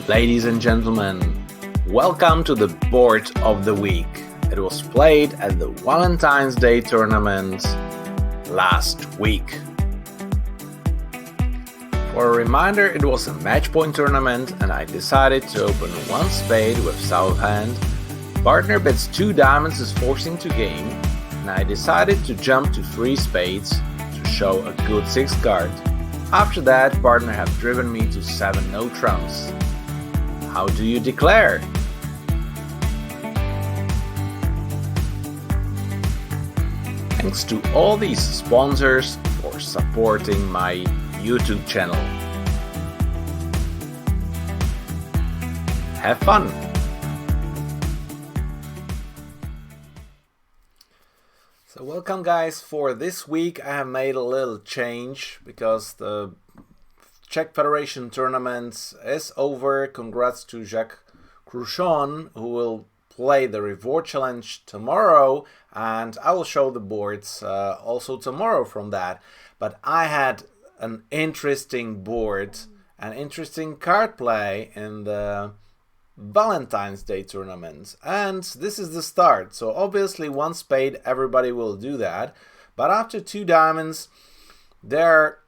Ladies and gentlemen, welcome to the board of the week. It was played at the Valentine's Day tournament last week. For a reminder, it was a match point tournament and I decided to open one spade with south hand. Partner bets 2 diamonds is forcing to game, and I decided to jump to 3 spades to show a good 6th card. After that, partner have driven me to 7 no trumps. How do you declare? Thanks to all these sponsors for supporting my YouTube channel. Have fun! So welcome guys. For this week I have made a little change because the Czech Federation tournament is over. Congrats to Jacques Cruchon, who will play the Reward Challenge tomorrow, and I will show the boards also tomorrow from that. But I had an interesting board, an interesting card play in the Valentine's Day tournament, and this is the start. So obviously 1 spade, everybody will do that, but after 2 diamonds there are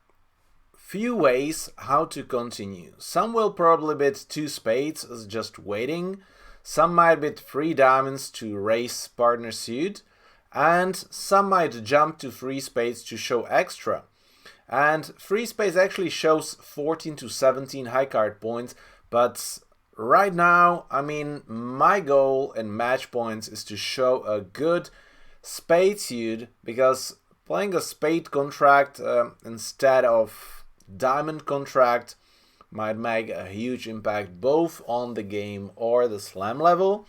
few ways how to continue. Some will probably bet 2 spades as just waiting, some might bet 3 diamonds to raise partner suit, and some might jump to 3 spades to show extra. And 3 spades actually shows 14 to 17 high card points, but right now, my goal in match points is to show a good spade suit, because playing a spade contract instead of diamond contract might make a huge impact both on the game or the slam level.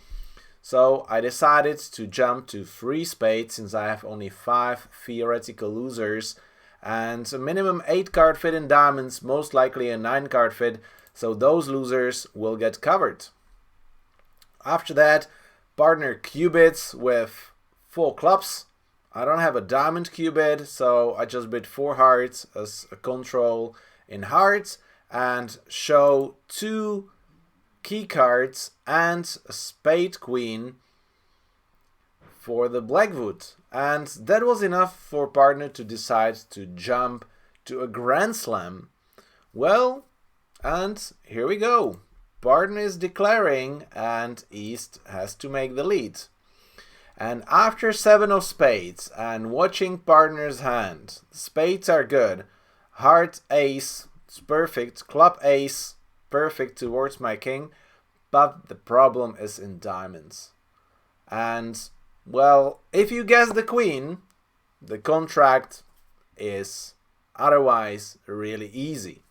So I decided to jump to 3 spades since I have only 5 theoretical losers and a minimum 8 card fit in diamonds, most likely a 9 card fit. So those losers will get covered. After that, partner Q-bits with 4 clubs. I don't have a diamond Q-bid, so I just bid 4 hearts as a control in hearts and show 2 key cards and a spade queen for the Blackwood. And that was enough for partner to decide to jump to a Grand Slam. Well, and here we go. Partner is declaring and East has to make the lead. And after 7 of spades and watching partner's hand, spades are good. Heart ace, it's perfect. Club ace, perfect towards my king. But the problem is in diamonds. And, well, if you guess the queen, the contract is otherwise really easy.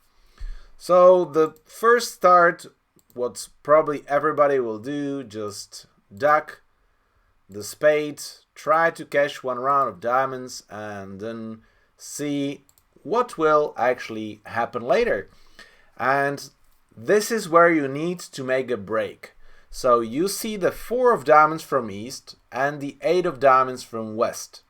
So the first start, what probably everybody will do, just duck the spade, try to cash 1 round of diamonds, and then see what will actually happen later. And this is where you need to make a break. So you see the 4 of diamonds from east and the 8 of diamonds from west.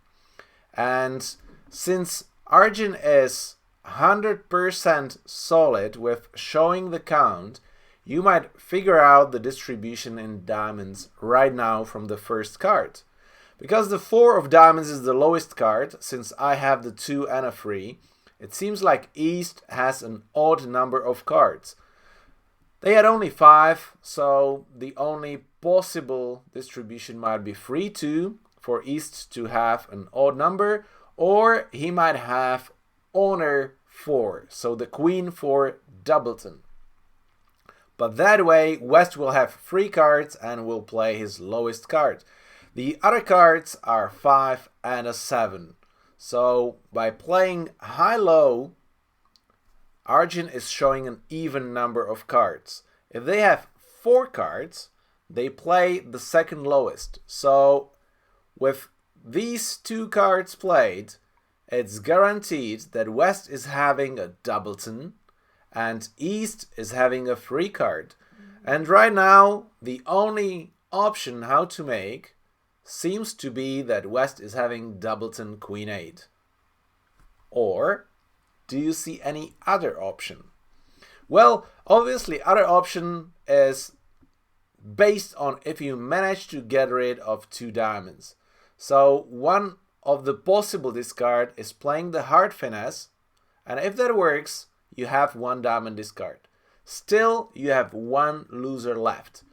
And since Arjun is 100% solid with showing the count, you might figure out the distribution in diamonds right now from the first card. Because the 4 of diamonds is the lowest card, since I have the 2 and a 3, it seems like East has an odd number of cards. They had only 5, so the only possible distribution might be 3-2 for East to have an odd number, or he might have honor 4, so the queen for doubleton. But that way West will have 3 cards and will play his lowest card. The other cards are 5 and a 7. So by playing high-low, Arjun is showing an even number of cards. If they have 4 cards, they play the second lowest. So with these 2 cards played, it's guaranteed that West is having a doubleton and East is having a 3 card. And right now, the only option how to make seems to be that West is having doubleton Queen 8. Or do you see any other option? Well, obviously, other option is based on if you manage to get rid of 2 diamonds. So one of the possible discard is playing the hard finesse, and if that works, you have 1 diamond discard. Still, you have 1 loser left.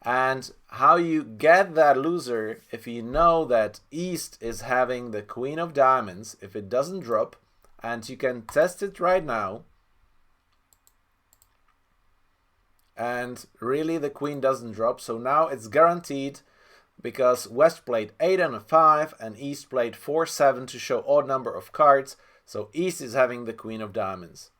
And how you get that loser, if you know that East is having the Queen of Diamonds, if it doesn't drop, and you can test it right now, and really the Queen doesn't drop, so now it's guaranteed because West played 8 and a 5 and East played 4, 7 to show odd number of cards, so East is having the Queen of Diamonds.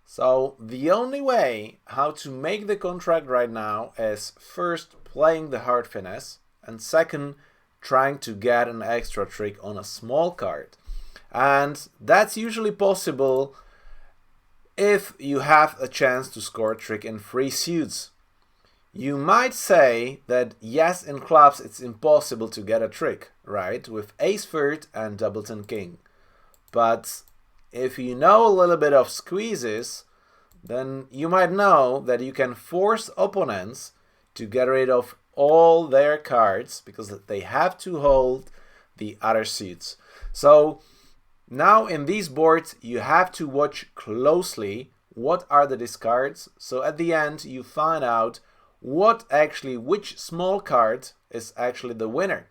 So the only way how to make the contract right now is first playing the hard finesse, and second trying to get an extra trick on a small card. And that's usually possible if you have a chance to score a trick in 3 suits. You might say that yes, in clubs it's impossible to get a trick, right? With ace third and doubleton king. But if you know a little bit of squeezes, then you might know that you can force opponents to get rid of all their cards because they have to hold the other suits. So now in these boards you have to watch closely what are the discards, so at the end you find out which small card is actually the winner.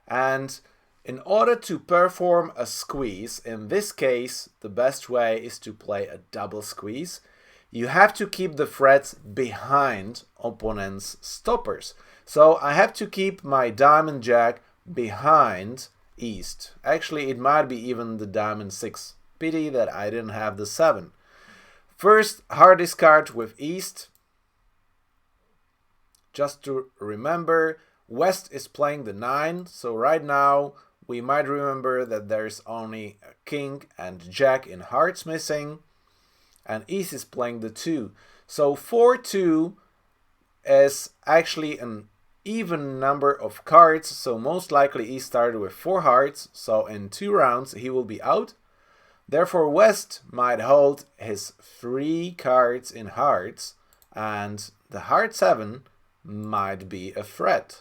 And in order to perform a squeeze, in this case, the best way is to play a double squeeze. You have to keep the threads behind opponent's stoppers. So I have to keep my diamond jack behind East. Actually, it might be even the diamond 6. Pity that I didn't have the 7. First, hard discard with East. Just to remember, West is playing the 9, so right now we might remember that there's only a king and jack in hearts missing, and East is playing the 2. So 4-2 is actually an even number of cards, so most likely East started with 4 hearts, so in 2 rounds he will be out. Therefore West might hold his 3 cards in hearts, and the heart 7 might be a threat.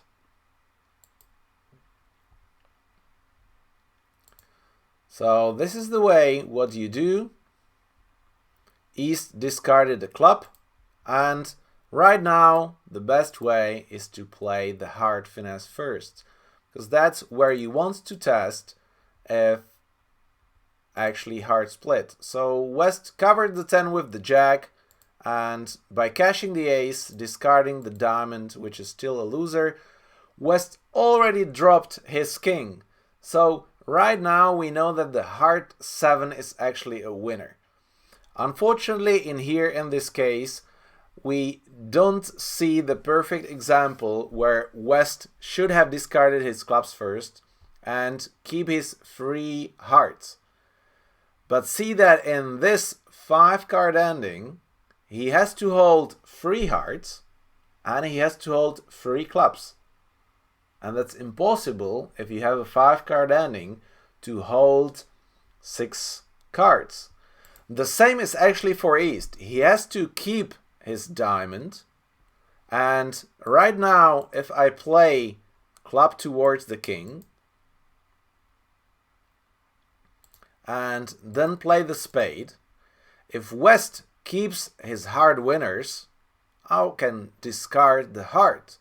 So this is the way what you do. East discarded the club, and right now the best way is to play the hard finesse first, because that's where you want to test if actually hard split. So West covered the 10 with the jack, and by cashing the ace, discarding the diamond, which is still a loser, West already dropped his king. So right now we know that the heart 7 is actually a winner. Unfortunately, in this case, we don't see the perfect example where West should have discarded his clubs first and keep his 3 hearts. But see that in this 5-card ending, he has to hold 3 hearts and he has to hold 3 clubs. And that's impossible if you have a 5-card ending to hold 6 cards. The same is actually for East. He has to keep his diamond, and right now if I play club towards the king and then play the spade, if West keeps his hard winners, I can discard the heart.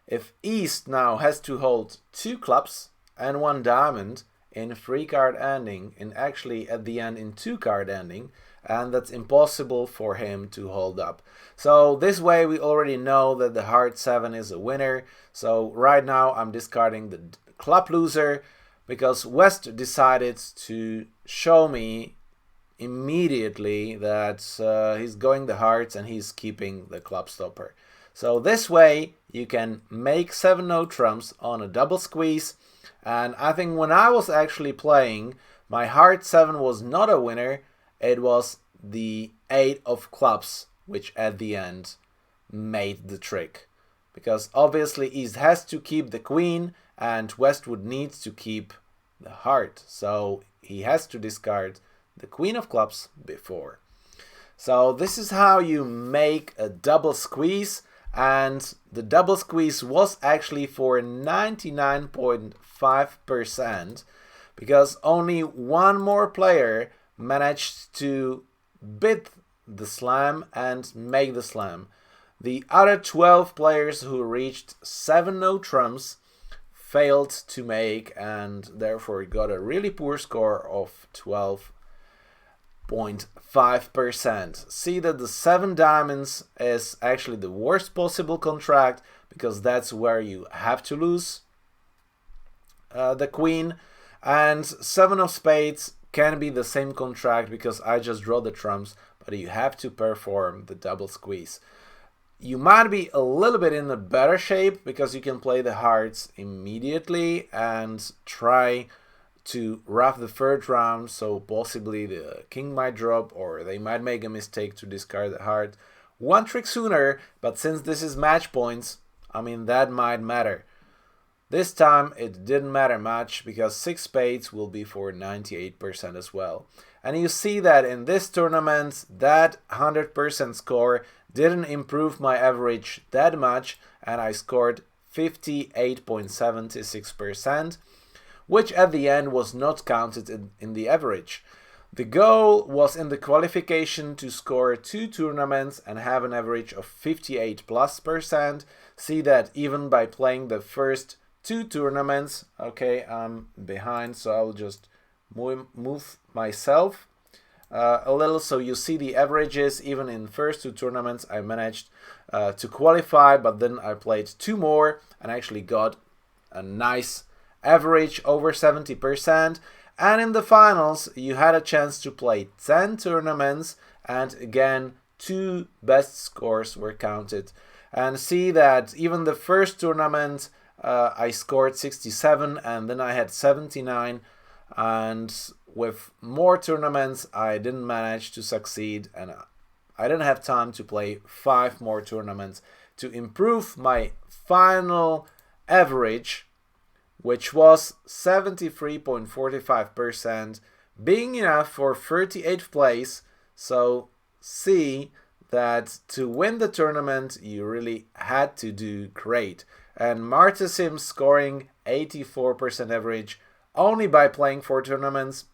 If East now has to hold 2 clubs and 1 diamond in 3-card ending, and actually at the end in 2-card ending, and that's impossible for him to hold up. So this way we already know that the heart 7 is a winner. So right now I'm discarding the club loser because West decided to show me immediately that he's going the hearts and he's keeping the club stopper. So this way you can make 7 no trumps on a double squeeze. And I think when I was actually playing, my heart 7 was not a winner. It was the 8 of clubs, which at the end made the trick. Because obviously East has to keep the queen and Westwood needs to keep the heart. So he has to discard the queen of clubs before. So this is how you make a double squeeze, and the double squeeze was actually for 99.5% because only one more player managed to beat the slam and make the slam. The other 12 players who reached 7 no trumps failed to make and therefore got a really poor score of 12.5%. See that the 7 diamonds is actually the worst possible contract because that's where you have to lose the queen, and 7 of spades can be the same contract because I just draw the trumps, but you have to perform the double squeeze. You might be a little bit in a better shape because you can play the hearts immediately and try to rough the third round, so possibly the king might drop or they might make a mistake to discard the heart one trick sooner, but since this is match points, I mean that might matter. This time it didn't matter much because 6 spades will be for 98% as well. And you see that in this tournament that 100% score didn't improve my average that much, and I scored 58.76%, which at the end was not counted in the average. The goal was in the qualification to score 2 tournaments and have an average of 58+%. See that even by playing the first 2 tournaments, okay, I'm behind, so I'll just move myself a little, so you see the averages. Even in first 2 tournaments I managed to qualify, but then I played 2 more and actually got a nice average over 70%. And in the finals you had a chance to play 10 tournaments, and again 2 best scores were counted. And see that even the first tournament I scored 67 and then I had 79, and with more tournaments I didn't manage to succeed, and I didn't have time to play 5 more tournaments to improve my final average, which was 73.45%, being enough for 38th place. So see that to win the tournament you really had to do great. And Marta Sims scoring 84% average only by playing 4 tournaments,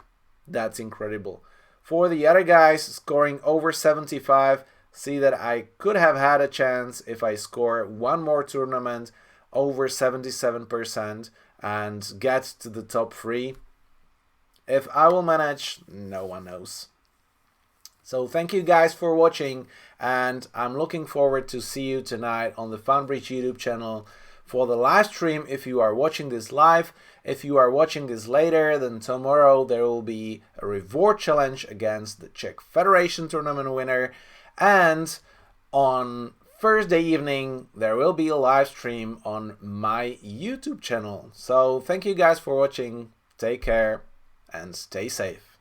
that's incredible. For the other guys scoring over 75, see that I could have had a chance if I score 1 more tournament over 77% and get to the top 3. If I will manage, no one knows. So thank you guys for watching, and I'm looking forward to see you tonight on the FunBridge YouTube channel for the live stream if you are watching this live. If you are watching this later, then tomorrow there will be a reward challenge against the Czech Federation tournament winner, and on Thursday evening there will be a live stream on my YouTube channel. So thank you guys for watching, take care and stay safe.